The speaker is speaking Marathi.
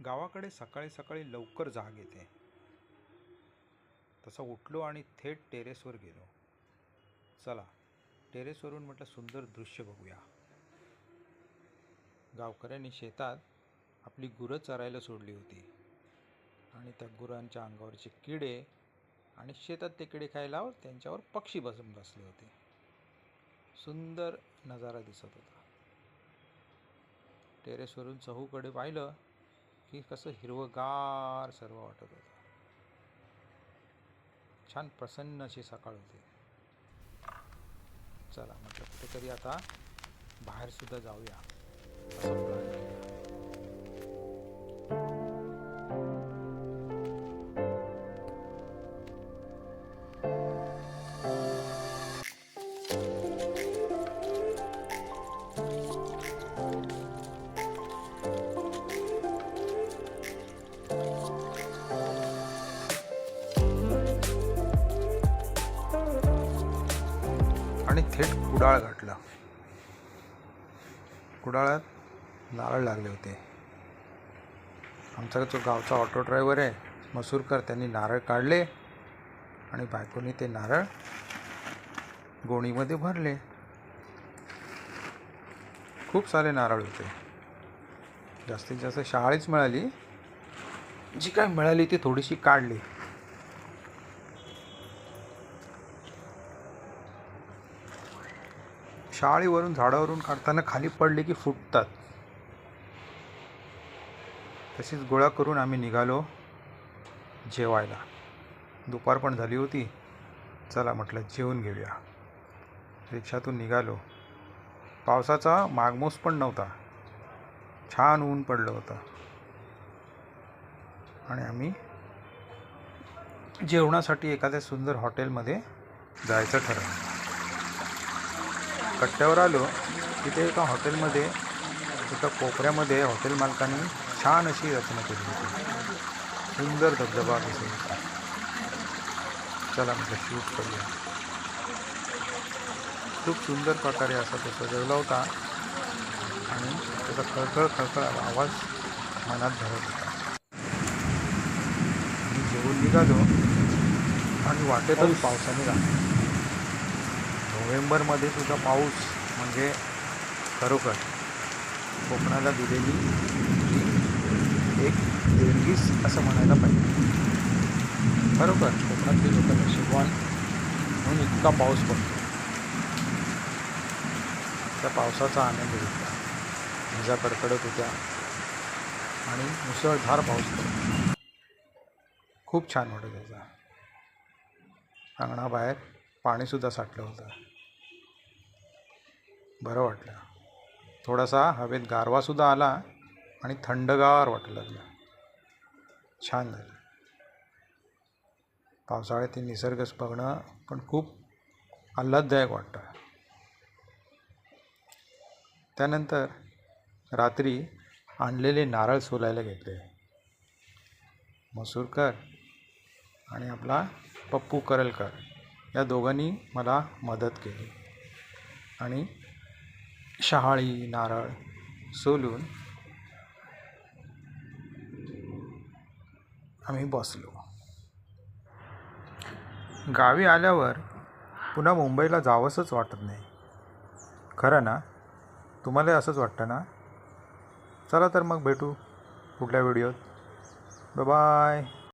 गावाकडे सकाळी सकाळी लवकर जाग येते. तसा उठलो आणि थेट टेरेसवर गेलो. चला, टेरेसवरून म्हटलं सुंदर दृश्य बघूया. गावकऱ्यांनी शेतात आपली गुरं चरायला सोडली होती आणि त्या गुरांच्या अंगावरचे किडे आणि शेतात ते किडे खायला त्यांच्यावर पक्षी बसून बसले होते. सुंदर नजारा दिसत होता. टेरेसवरून चहूकडे पाहिलं की कसं हिरवंगार सर्व वाटत होतं. छान प्रसन्न अशी सकाळ होती. चला म्हटलं कुठेतरी आता बाहेर सुद्धा जाऊया असं प्लॅन केला. आणि थेट कुडाळ गाठला. कुडाळात नारळ लागले होते. आमचा जो गावचा ऑटो ड्रायव्हर आहे मसूरकर, त्यांनी नारळ काढले आणि बायकोनी ते नारळ गोणीमध्ये भरले. खूप सारे नारळ होते. जास्तीत जास्त शहाळीच मिळाली. जी काय मिळाली ती थोडीशी काढली. शाळीवरून झाडावरून काढताना खाली पडले की फुटतात. तशीच गोळा करून आम्ही निघालो जेवायला. दुपार पण झाली होती. चला म्हटलं जेवून घेऊया. रिक्षातून निघालो. पावसाचा मागमूस पण नव्हता. छान ऊन पडलं होतं आणि आम्ही जेवणासाठी एखाद्या सुंदर हॉटेलमध्ये जायचं ठरवलं. कट्ट्यावर आलो. तिथे एका हॉटेलमध्ये एका कोपऱ्यामध्ये हॉटेल मालकाने छान अशी रचना केली होती. सुंदर धबधबा दिसत होता. चला म्हटलं शूट करूया. खूप सुंदर प्रकारे असा तो सजवला होता आणि त्याचा खळखळ खळखळ आवाज मनात धरत होता. मी जेवून निघालो आणि वाटेतच पावसाने लागला. नोव्हेंबरमध्ये सुद्धा पाऊस म्हणजे खरोखर कोकणाला दिलेली एक देणगीच असं म्हणायला पाहिजे. खरोखर कोकणातली लोकांना शिकवण म्हणून इतका पाऊस पडतो. त्या पावसाचा आनंद घेतला. विजा कडकडत होत्या आणि मुसळधार पाऊस पडतो. खूप छान वाटत होता. अंगणाबाहेर पाणीसुद्धा साठलं होतं. बरं वाटलं. थोडासा हवेत गारवासुद्धा आला आणि थंडगार वाटू लागलं. छान झालं. पावसाळ्यातील निसर्ग बघणं पण खूप आल्हाददायक वाटतं. त्यानंतर रात्री आणलेले नारळ सोलायला घेतले. मसूरकर आणि आपला पप्पू करलकर या दोघांनी मला मदत केली आणि शहाळी नारळ सोलून आम्ही बसलो. गावी आल्यावर पुन्हा मुंबईला जावंसंच वाटत नाही. खरं ना? तुम्हाला असंच वाटतं ना? चला तर मग भेटू पुढल्या व्हिडिओत. बाय.